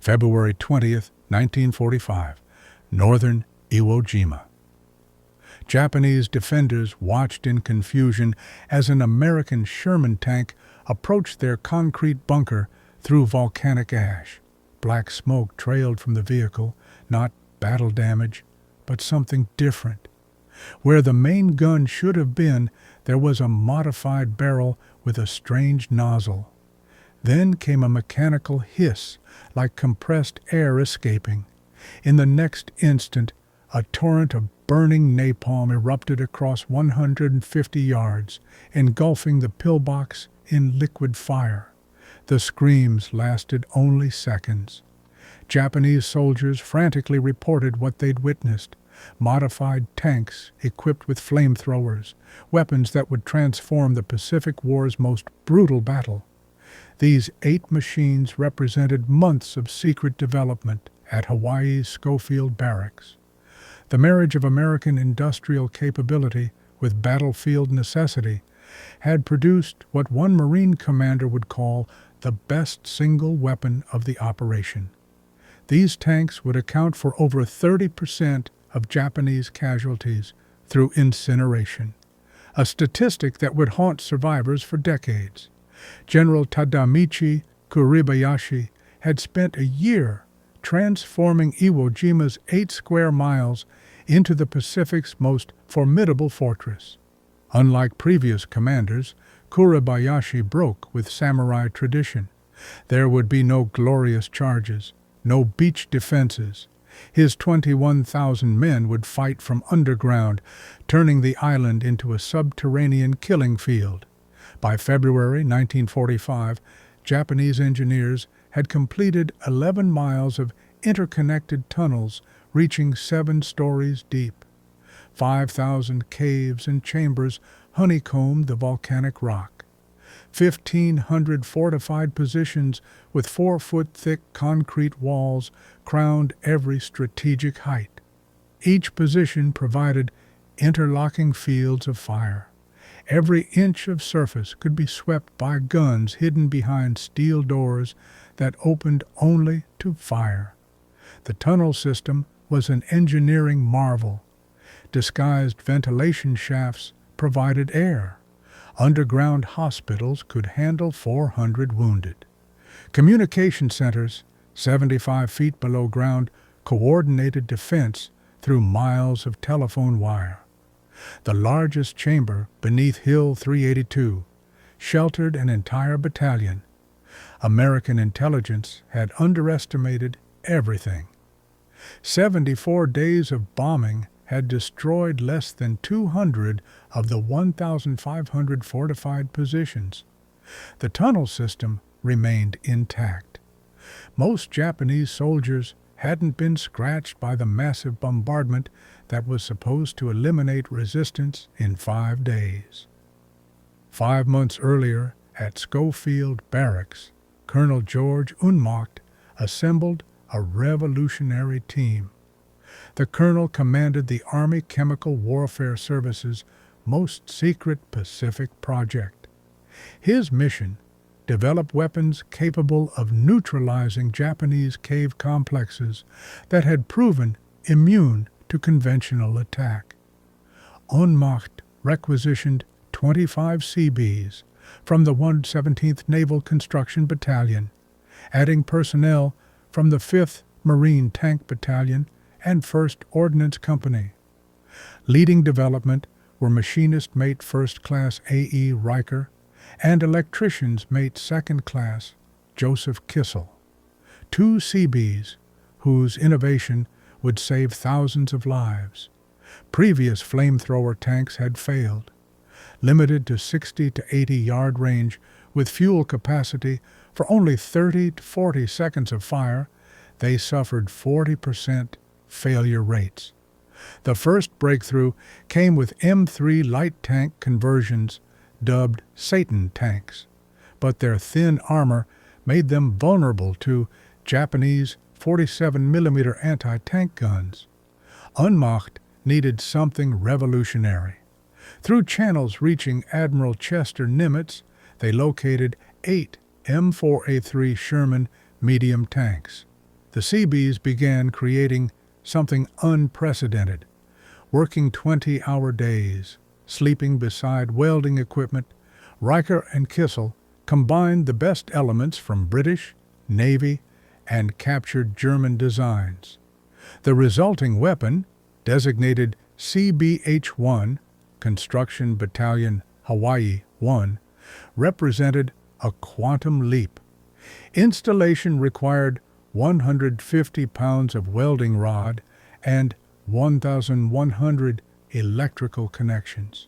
February 20th, 1945, northern Iwo Jima. Japanese defenders watched in confusion as an American Sherman tank approached their concrete bunker through volcanic ash. Black smoke trailed from the vehicle, not battle damage, but something different. Where the main gun should have been, there was a modified barrel with a strange nozzle. Then came a mechanical hiss, like compressed air escaping. In the next instant, a torrent of burning napalm erupted across 150 yards, engulfing the pillbox in liquid fire. The screams lasted only seconds. Japanese soldiers frantically reported what they'd witnessed: modified tanks equipped with flamethrowers, weapons that would transform the Pacific War's most brutal battle. These 8 machines represented months of secret development at Hawaii's Schofield Barracks. The marriage of American industrial capability with battlefield necessity had produced what one Marine commander would call the best single weapon of the operation. These tanks would account for over 30% of Japanese casualties through incineration, a statistic that would haunt survivors for decades. General Tadamichi Kuribayashi had spent a year transforming Iwo Jima's 8 square miles into the Pacific's most formidable fortress. Unlike previous commanders, Kuribayashi broke with samurai tradition. There would be no glorious charges, no beach defenses. His 21,000 men would fight from underground, turning the island into a subterranean killing field. By February 1945, Japanese engineers had completed 11 miles of interconnected tunnels reaching 7 stories deep. 5,000 caves and chambers honeycombed the volcanic rock. 1,500 fortified positions with 4-foot-thick concrete walls crowned every strategic height. Each position provided interlocking fields of fire. Every inch of surface could be swept by guns hidden behind steel doors that opened only to fire. The tunnel system was an engineering marvel. Disguised ventilation shafts provided air. Underground hospitals could handle 400 wounded. Communication centers, 75 feet below ground, coordinated defense through miles of telephone wire. The largest chamber, beneath Hill 382, sheltered an entire battalion. American intelligence had underestimated everything. 74 days of bombing had destroyed less than 200 of the 1,500 fortified positions. The tunnel system remained intact. Most Japanese soldiers hadn't been scratched by the massive bombardment that was supposed to eliminate resistance in 5 days. 5 months earlier, at Schofield Barracks, Colonel George Unmacht assembled a revolutionary team. The colonel commanded the Army Chemical Warfare Service's most secret Pacific project. His mission: develop weapons capable of neutralizing Japanese cave complexes that had proven immune to conventional attack. Unmacht requisitioned 25 Seabees from the 117th Naval Construction Battalion, adding personnel from the 5th Marine Tank Battalion and 1st Ordnance Company. Leading development were machinist mate 1st Class A.E. Riker and electricians mate 2nd Class Joseph Kissel. 2 Seabees, whose innovation would save thousands of lives. Previous flamethrower tanks had failed. Limited to 60 to 80 yard range with fuel capacity for only 30 to 40 seconds of fire, they suffered 40% failure rates. The first breakthrough came with M3 light tank conversions, dubbed Satan tanks, but their thin armor made them vulnerable to Japanese 47mm anti-tank guns. Unmacht needed something revolutionary. Through channels reaching Admiral Chester Nimitz, they located 8 M4A3 Sherman medium tanks. The Seabees began creating something unprecedented, working 20-hour days, sleeping beside welding equipment. Riker and Kissel combined the best elements from British, Navy, and captured German designs. The resulting weapon, designated CBH-1, Construction Battalion Hawaii 1, represented a quantum leap. Installation required 150 pounds of welding rod and 1,100 electrical connections.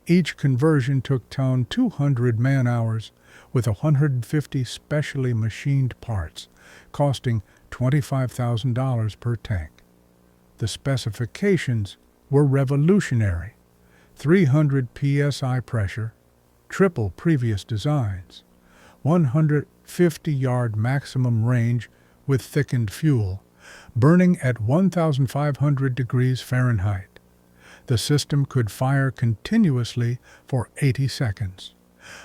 Each conversion took 200 man-hours with 150 specially machined parts, costing $25,000 per tank. The specifications were revolutionary: 300 psi pressure, triple previous designs, 150-yard maximum range with thickened fuel, burning at 1,500 degrees Fahrenheit. The system could fire continuously for 80 seconds.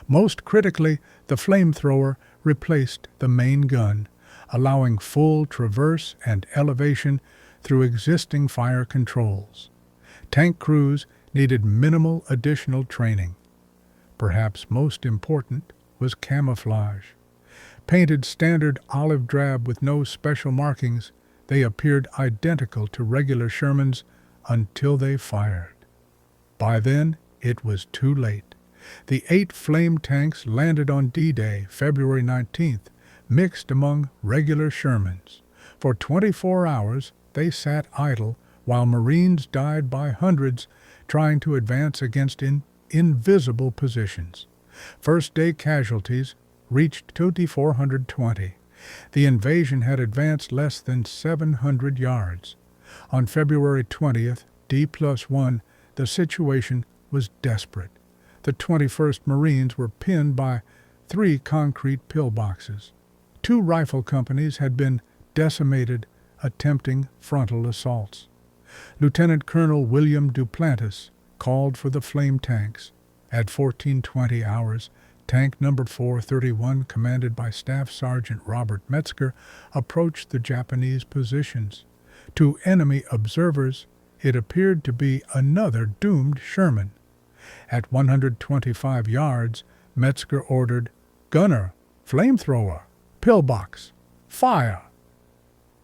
Most critically, the Flamethrower replaced the main gun, allowing full traverse and elevation through existing fire controls. Tank crews needed minimal additional training. Perhaps most important was camouflage. Painted standard olive drab with no special markings, they appeared identical to regular Shermans until they fired. By then, it was too late. The 8 flame tanks landed on D-Day, February 19th, mixed among regular Shermans. For 24 hours, they sat idle while Marines died by hundreds trying to advance against invisible positions. First-day casualties reached 2,420. The invasion had advanced less than 700 yards. On February 20th, D+1, the situation was desperate. The 21st Marines were pinned by 3 concrete pillboxes. 2 rifle companies had been decimated attempting frontal assaults. Lieutenant Colonel William Duplantis called for the flame tanks. At 14:20 hours, Tank No. 431, commanded by Staff Sergeant Robert Metzger, approached the Japanese positions. To enemy observers, it appeared to be another doomed Sherman. At 125 yards, Metzger ordered, "Gunner, flamethrower, pillbox, fire!"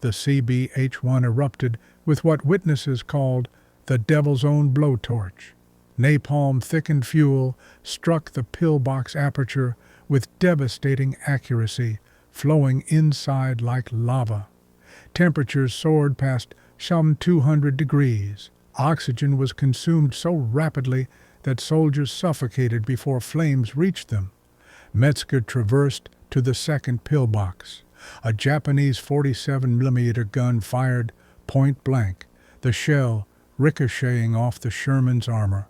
The CBH-1 erupted with what witnesses called the devil's own blowtorch. Napalm-thickened fuel struck the pillbox aperture with devastating accuracy, flowing inside like lava. Temperatures soared past some 200 degrees. Oxygen was consumed so rapidly that soldiers suffocated before flames reached them. Metzger traversed to the second pillbox. A Japanese 47mm gun fired point blank, the shell ricocheting off the Sherman's armor.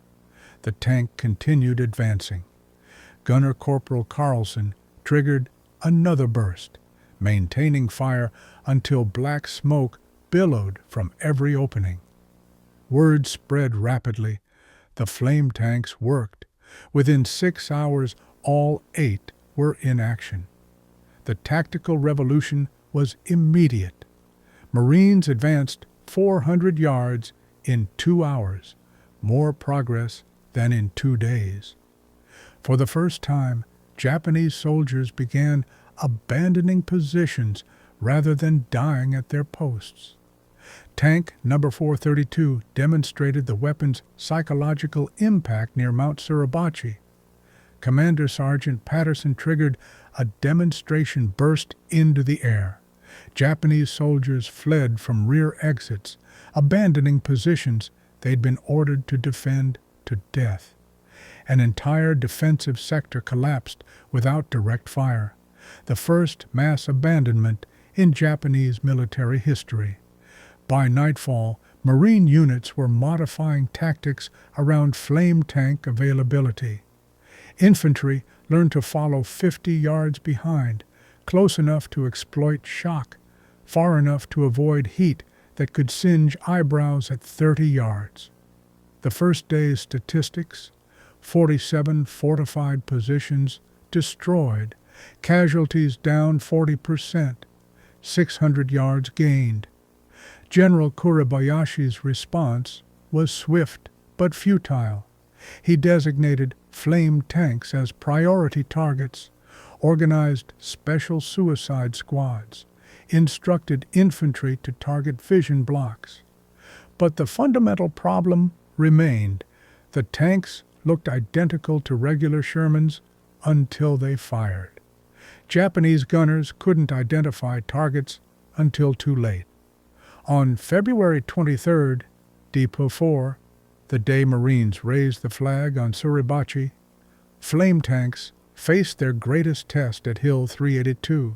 The tank continued advancing. Gunner Corporal Carlson triggered another burst, maintaining fire until black smoke billowed from every opening. Word spread rapidly. The flame tanks worked. Within 6 hours, all 8 were in action. The tactical revolution was immediate. Marines advanced 400 yards in 2 hours, more progress than in 2 days. For the first time, Japanese soldiers began abandoning positions rather than dying at their posts. Tank No. 432 demonstrated the weapon's psychological impact near Mount Suribachi. Commander Sergeant Patterson triggered a demonstration burst into the air. Japanese soldiers fled from rear exits, abandoning positions they'd been ordered to defend to death. An entire defensive sector collapsed without direct fire, the first mass abandonment in Japanese military history. By nightfall, Marine units were modifying tactics around flame tank availability. Infantry learned to follow 50 yards behind, close enough to exploit shock, far enough to avoid heat that could singe eyebrows at 30 yards. The first day's statistics: 47 fortified positions destroyed, casualties down 40%. 600 yards gained. General Kuribayashi's response was swift but futile. He designated flame tanks as priority targets, organized special suicide squads, instructed infantry to target vision blocks. But the fundamental problem remained. The tanks looked identical to regular Shermans until they fired. Japanese gunners couldn't identify targets until too late. On February 23rd, Depot 4, the day Marines raised the flag on Suribachi, flame tanks faced their greatest test at Hill 382.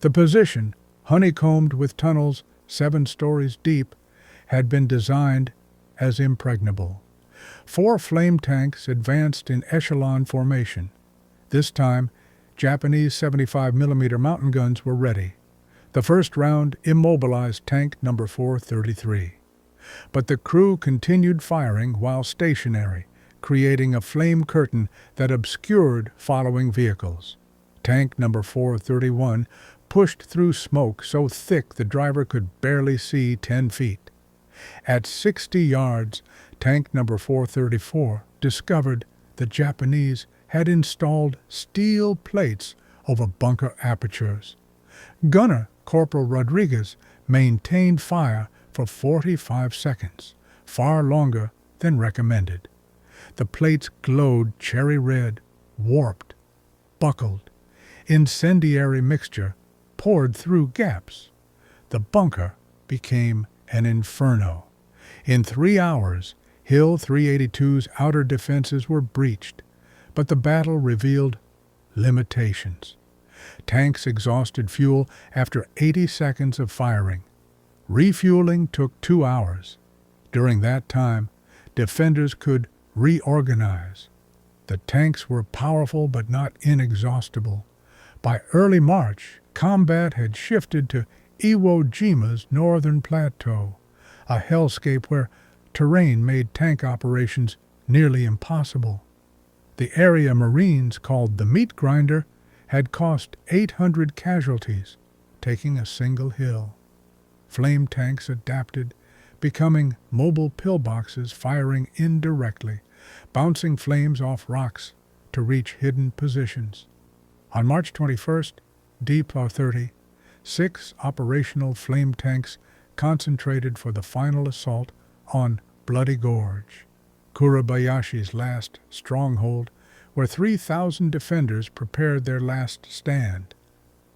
The position, honeycombed with tunnels 7 stories deep, had been designed as impregnable. 4 flame tanks advanced in echelon formation. This time, Japanese 75mm mountain guns were ready. The first round immobilized tank number 433. But the crew continued firing while stationary, creating a flame curtain that obscured following vehicles. Tank number 431 pushed through smoke so thick the driver could barely see 10 feet. At 60 yards, tank number 434 discovered the Japanese had installed steel plates over bunker apertures. Gunner Corporal Rodriguez maintained fire for 45 seconds, far longer than recommended. The plates glowed cherry red, warped, buckled. Incendiary mixture poured through gaps. The bunker became an inferno. In 3 hours, Hill 382's outer defenses were breached, but the battle revealed limitations. Tanks exhausted fuel after 80 seconds of firing. Refueling took 2 hours. During that time, defenders could reorganize. The tanks were powerful but not inexhaustible. By early March, combat had shifted to Iwo Jima's northern plateau, a hellscape where terrain made tank operations nearly impossible. The area Marines called the Meat Grinder had cost 800 casualties, taking a single hill. Flame tanks adapted, becoming mobile pillboxes firing indirectly, bouncing flames off rocks to reach hidden positions. On March 21st, Depot 30, 6 operational flame tanks concentrated for the final assault on Bloody Gorge, Kuribayashi's last stronghold, where 3,000 defenders prepared their last stand.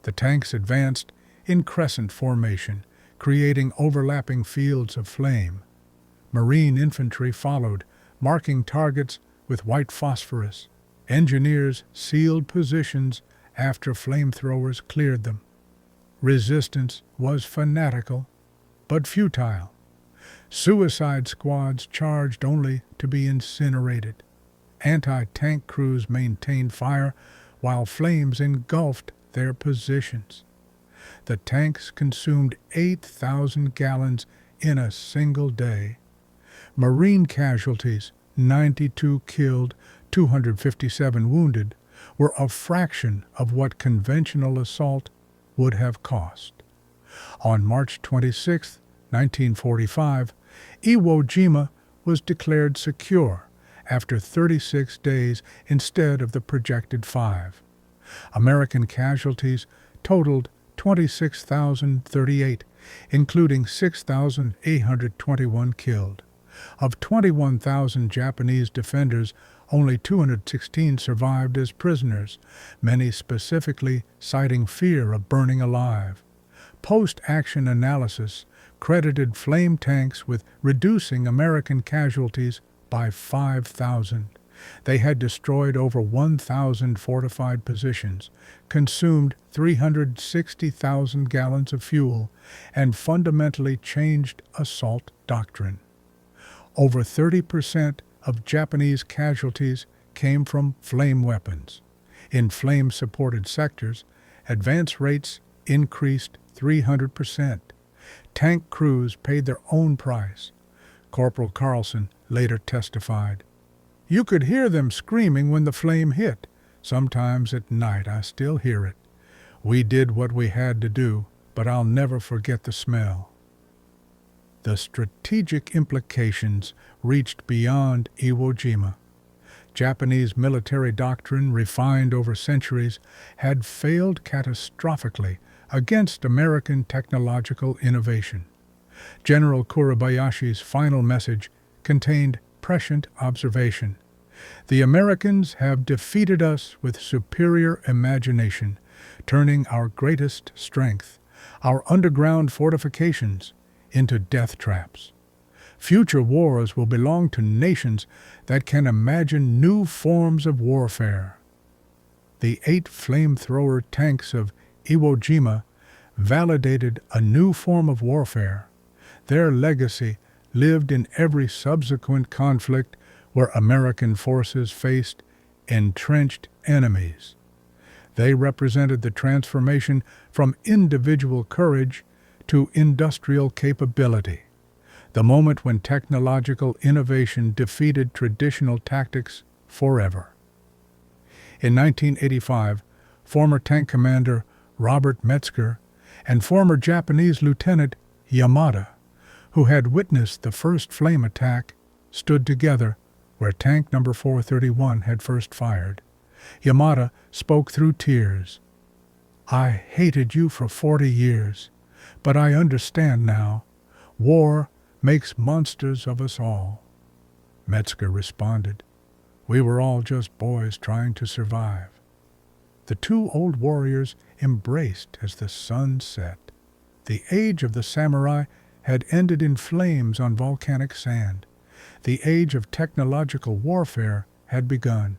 The tanks advanced in crescent formation, creating overlapping fields of flame. Marine infantry followed, marking targets with white phosphorus. Engineers sealed positions after flamethrowers cleared them. Resistance was fanatical, but futile. Suicide squads charged only to be incinerated. Anti-tank crews maintained fire while flames engulfed their positions. The tanks consumed 8,000 gallons in a single day. Marine casualties, 92 killed, 257 wounded, were a fraction of what conventional assault would have cost. On March 26, 1945, Iwo Jima was declared secure after 36 days instead of the projected 5. American casualties totaled 26,038, including 6,821 killed. Of 21,000 Japanese defenders, only 216 survived as prisoners, many specifically citing fear of burning alive. Post-action analysis credited flame tanks with reducing American casualties by 5,000. They had destroyed over 1,000 fortified positions, consumed 360,000 gallons of fuel, and fundamentally changed assault doctrine. Over 30% of Japanese casualties came from flame weapons. In flame-supported sectors, advance rates increased 300%. Tank crews paid their own price. Corporal Carlson later testified, "You could hear them screaming when the flame hit. Sometimes at night I still hear it. We did what we had to do, but I'll never forget the smell. The strategic implications reached beyond Iwo Jima. Japanese military doctrine, refined over centuries, had failed catastrophically against American technological innovation. General Kuribayashi's final message contained prescient observation. The Americans have defeated us with superior imagination, turning our greatest strength, our underground fortifications, into death traps. Future wars will belong to nations that can imagine new forms of warfare. The 8 flamethrower tanks of Iwo Jima validated a new form of warfare. Their legacy lived in every subsequent conflict where American forces faced entrenched enemies. They represented the transformation from individual courage to industrial capability, the moment when technological innovation defeated traditional tactics forever. In 1985, former tank commander Robert Metzger and former Japanese Lieutenant Yamada, who had witnessed the first flame attack, stood together where tank number 431 had first fired. Yamada spoke through tears. "I hated you for 40 years, but I understand now. War makes monsters of us all." Metzger responded, "We were all just boys trying to survive." The 2 old warriors embraced as the sun set. The age of the samurai had ended in flames on volcanic sand. The age of technological warfare had begun.